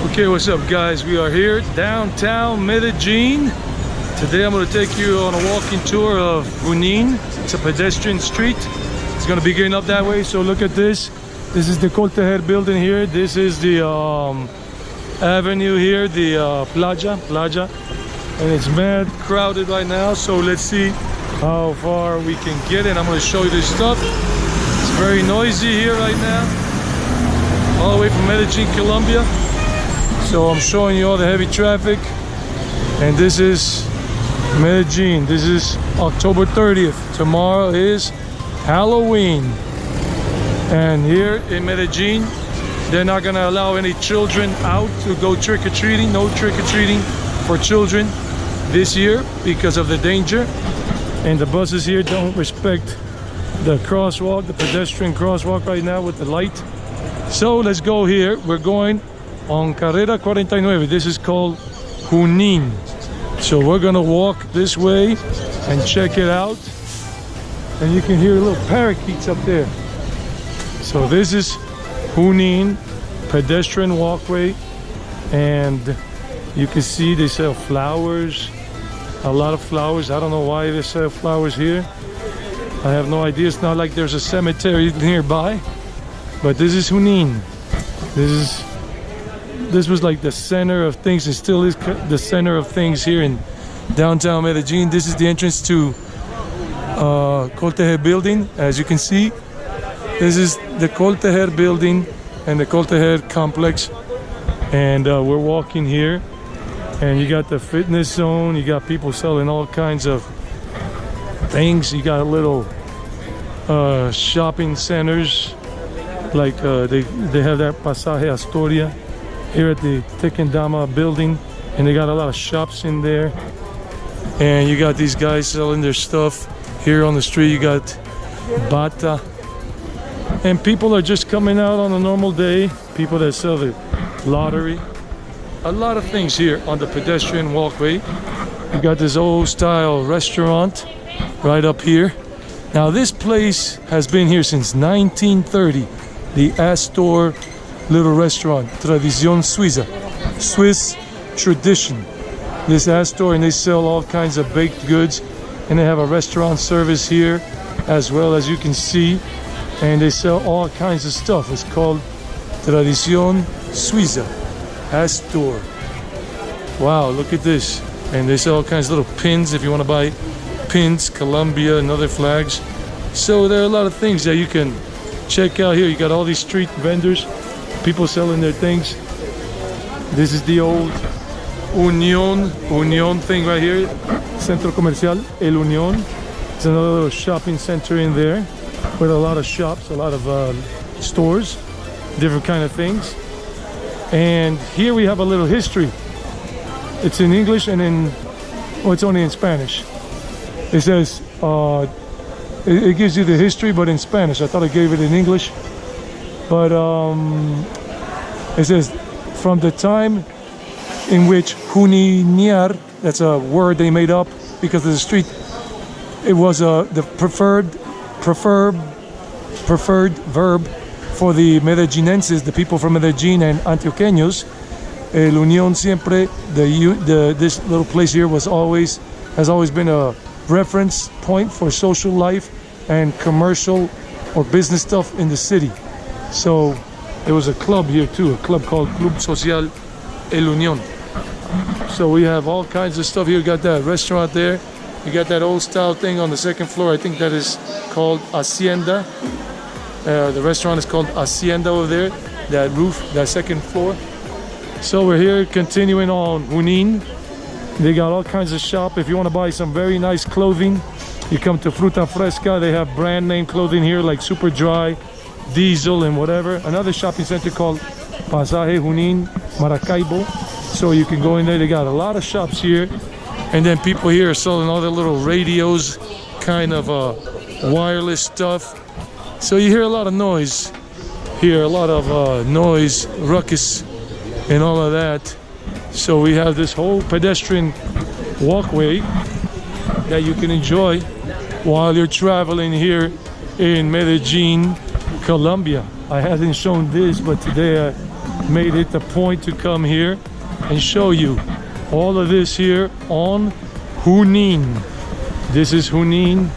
Okay, what's up guys? We are here downtown Medellín. Today I'm going to take you on a walking tour of Junin. It's a pedestrian street. It's going to be getting up that way, so look at this. This is the Coltejer building here. This is the avenue here, the playa, and it's mad crowded right now, so let's see how far we can get in. I'm going to show you this stuff. It's very noisy here right now, all the way from Medellín, Colombia. So I'm showing you all the heavy traffic, and this is Medellín. This is October 30th. Tomorrow is Halloween, and here in Medellín they're not going to allow any children out to go trick-or-treating. No trick-or-treating for children this year because of the danger, and the buses here don't respect the crosswalk, the pedestrian crosswalk right now with the light. So let's go here. We're going on Carrera 49. This is called Junin. So we're gonna walk this way and check it out, and you can hear little parakeets up there. So this is Junin pedestrian walkway, and you can see they sell flowers, a lot of flowers. I don't know why they sell flowers here. I have no idea. It's not like there's a cemetery nearby, but this is Junin. This was like the center of things, and still is the center of things here in downtown Medellín. This is the entrance to Coltejer building. As you can see, this is the Coltejer building and the Coltejer complex, and we're walking here, and you got the fitness zone. You got people selling all kinds of things. You got little shopping centers, like they have that Pasaje Astoria here at the Tequendama building, and they got a lot of shops in there, and you got these guys selling their stuff here on the street. You got bata, and people are just coming out on a normal day. People that sell the lottery, a lot of things here on the pedestrian walkway. You got this old style restaurant right up here. Now this place has been here since 1930, the Astor little restaurant, Tradición Suiza, Swiss tradition. This Astor, and they sell all kinds of baked goods, and they have a restaurant service here as well, as you can see, and they sell all kinds of stuff. It's called Tradición Suiza, Astor. Wow, look at this. And they sell all kinds of little pins if you want to buy pins, Colombia and other flags. So there are a lot of things that you can check out here. You got all these street vendors, people selling their things. This is the old Unión thing right here, Centro Comercial El Unión. It's another little shopping center in there with a lot of shops, a lot of stores, different kind of things. And here we have a little history. It's in English and it's only in Spanish. It says it gives you the history, but in Spanish. I thought I gave it in English, but it says from the time in which Juninear, that's a word they made up because of the street, it was the preferred verb for the Medellinenses, the people from Medellín and Antioqueños. El Unión siempre, this little place here has always been a reference point for social life and commercial or business stuff in the city. So there was a club here too, a club called Club Social El Unión. So we have all kinds of stuff here. You got that restaurant there. You got that old style thing on the second floor. I think that is called Hacienda. The restaurant is called Hacienda over there, that roof, that second floor. So we're here continuing on Junin. They got all kinds of shop. If you want to buy some very nice clothing, you come to Fruta Fresca. They have brand name clothing here like Super Dry, Diesel, and whatever. Another shopping center called Pasaje Junin Maracaibo. So you can go in there. They got a lot of shops here. And then people here are selling all their little radios, kind of wireless stuff. So you hear a lot of noise here, a lot of noise, ruckus, and all of that. So we have this whole pedestrian walkway that you can enjoy while you're traveling here in Medellín, Colombia. I hadn't shown this, but today made it a point to come here and show you all of this here on Junin. This is Junin,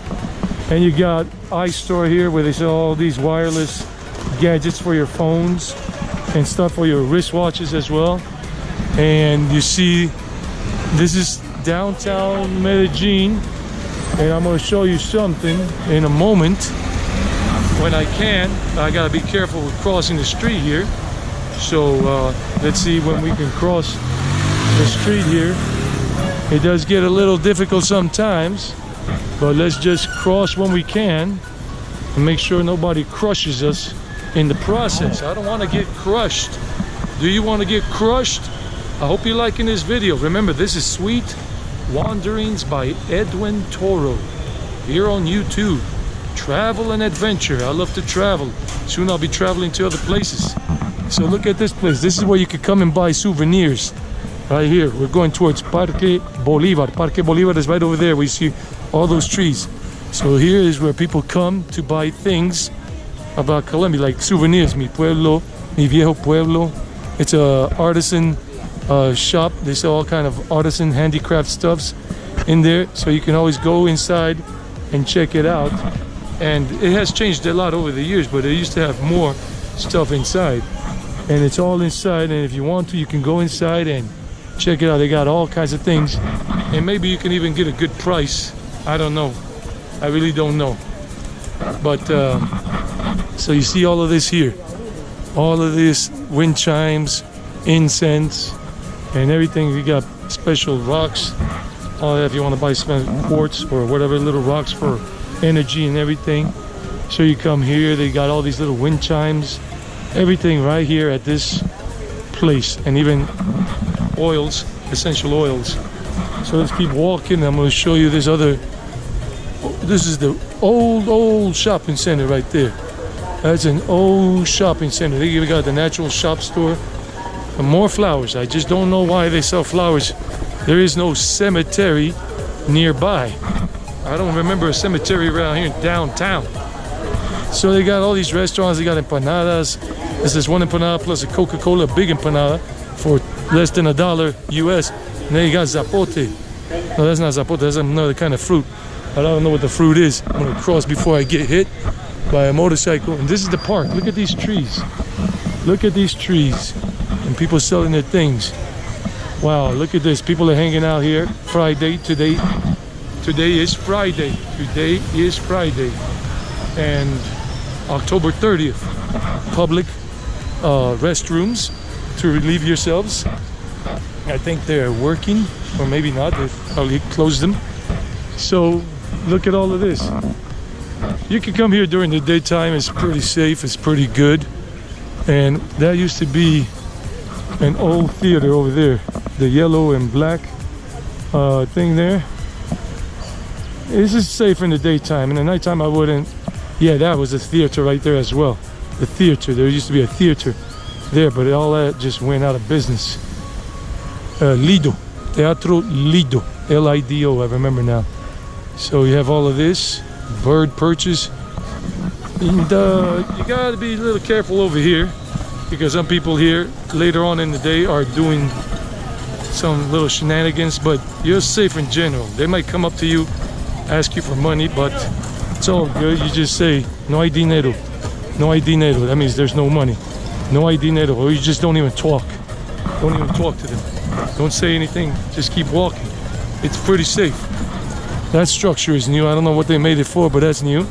and you got iStore here where they sell all these wireless gadgets for your phones and stuff for your wristwatches as well. And you see, this is downtown Medellín, and I'm going to show you something in a moment when I can. I gotta be careful with crossing the street here, so let's see when we can cross the street here. It does get a little difficult sometimes, but let's just cross when we can and make sure nobody crushes us in the process. I don't want to get crushed. Do you want to get crushed? I hope you're liking this video. Remember, this is Sweet Wanderings by Edwin Toro here on YouTube. Travel and adventure. I love to travel. Soon I'll be traveling to other places. So look at this place. This is where you could come and buy souvenirs. Right here. We're going towards Parque Bolívar. Parque Bolívar is right over there. We see all those trees. So here is where people come to buy things about Colombia, like souvenirs. Mi pueblo, mi viejo pueblo. It's a artisan shop. They sell all kind of artisan handicraft stuffs in there, so you can always go inside and check it out. And it has changed a lot over the years, but it used to have more stuff inside, and it's all inside. And if you want to, you can go inside and check it out. They got all kinds of things, and maybe you can even get a good price. I don't know, I really don't know. But so you see all of this here, all of this wind chimes, incense, and everything. You got special rocks, all that if you want to buy some quartz or whatever, little rocks for energy and everything. So you come here, they got all these little wind chimes, everything right here at this place, and even oils, essential oils. So let's keep walking. I'm going to show you this other. This is the old shopping center right there. That's an old shopping center. They even got the natural shop store and more flowers. I just don't know why they sell flowers. There is no cemetery nearby. I don't remember a cemetery around here in downtown. So they got all these restaurants. They got empanadas. This is one empanada plus a Coca-Cola, big empanada, for less than $1 US. And then you got zapote. No, that's not zapote. That's another kind of fruit. I don't know what the fruit is. I'm gonna cross before I get hit by a motorcycle. And this is the park. Look at these trees. Look at these trees. And people selling their things. Wow, look at this. People are hanging out here. Friday today. Today is Friday. Today is Friday. And October 30th. Public restrooms to relieve yourselves. I think they're working, or maybe not. They probably closed them. So look at all of this. You can come here during the daytime. It's pretty safe. It's pretty good. And that used to be an old theater over there. The yellow and black thing there. This is safe in the daytime. In the nighttime I wouldn't. Yeah, that was a theater right there as well. The theater. There used to be a theater there, but all that just went out of business. Lido. Teatro Lido. L-I-D-O. I remember now. So you have all of this. Bird perches. And you gotta be a little careful over here, because some people here later on in the day are doing some little shenanigans, but you're safe in general. They might come up to you, ask you for money, but it's all good. You just say, no hay dinero. No hay dinero. That means there's no money. No hay dinero. Or you just don't even talk. Don't even talk to them. Don't say anything. Just keep walking. It's pretty safe. That structure is new. I don't know what they made it for, but that's new.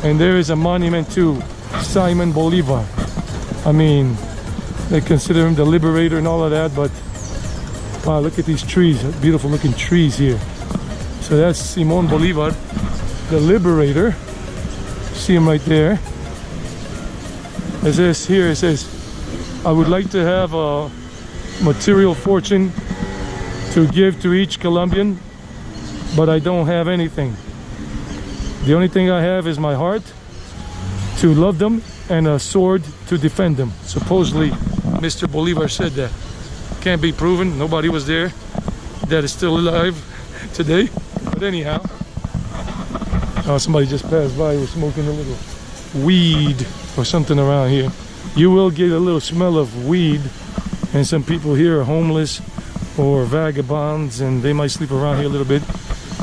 And there is a monument to Simon Bolivar. I mean, they consider him the liberator and all of that, but wow, look at these trees. Beautiful looking trees here. So that's Simon Bolivar, the liberator. See him right there. It says here, it says, I would like to have a material fortune to give to each Colombian, but I don't have anything. The only thing I have is my heart to love them and a sword to defend them. Supposedly, Mr. Bolivar said that. Can't be proven. Nobody was there that is still alive today. But anyhow, somebody just passed by. Was smoking a little weed or something around here. You will get a little smell of weed, and some people here are homeless or vagabonds, and they might sleep around here a little bit.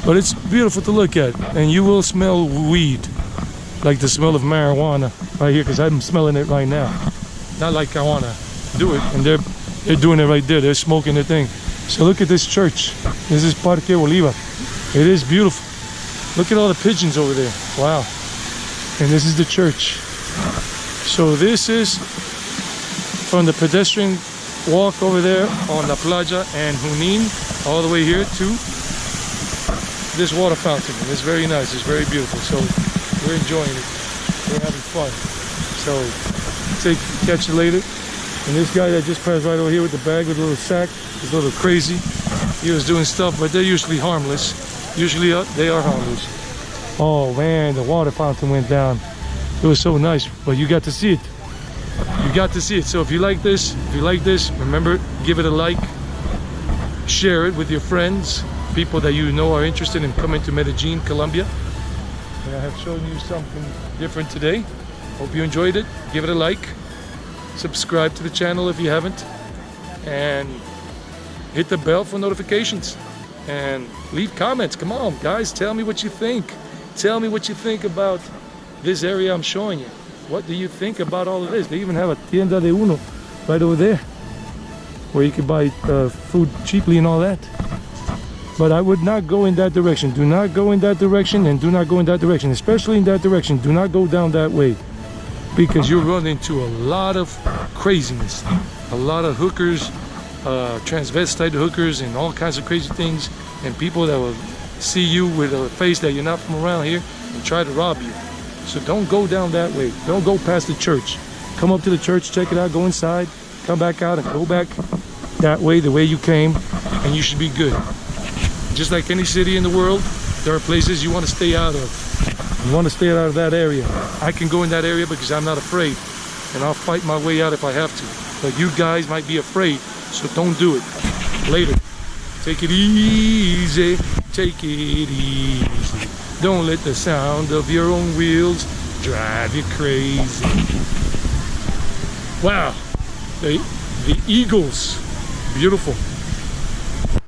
But it's beautiful to look at, and you will smell weed, like the smell of marijuana right here, because I'm smelling it right now. Not like I want to do it, and they're doing it right there. They're smoking the thing. So look at this church. This is Parque Bolívar. It is beautiful. Look at all the pigeons over there. Wow. And this is the church. So this is from the pedestrian walk over there on La Playa and Junin all the way here to this water fountain. And it's very nice. It's very beautiful. So we're enjoying it. We're having fun. So catch you later. And this guy that just passed right over here with the bag with a little sack is a little crazy. He was doing stuff, but they're usually harmless. Usually they are harmless. Oh man, the water fountain went down. It was so nice, but you got to see it. You got to see it. So if you like this, remember, give it a like, share it with your friends, people that you know are interested in coming to Medellín, Colombia. And I have shown you something different today. Hope you enjoyed it. Give it a like, subscribe to the channel if you haven't, and hit the bell for notifications, and leave comments. Come on guys, tell me what you think. Tell me what you think about this area I'm showing you. What do you think about all of this? They even have a tienda de uno right over there where you can buy food cheaply and all that. But I would not go in that direction. Do not go in that direction, and do not go in that direction, especially in that direction. Do not go down that way, because you'll run into a lot of craziness, a lot of hookers, transvestite hookers, and all kinds of crazy things, and people that will see you with a face that you're not from around here and try to rob you. So don't go down that way. Don't go past the church. Come up to the church, check it out, go inside, come back out, and go back that way, the way you came, and you should be good. Just like any city in the world, there are places you want to stay out of. You want to stay out of that area. I can go in that area because I'm not afraid, and I'll fight my way out if I have to. But you guys might be afraid, so don't do it. Later. Take it easy. Take it easy. Don't let the sound of your own wheels drive you crazy. Wow. The eagles. Beautiful.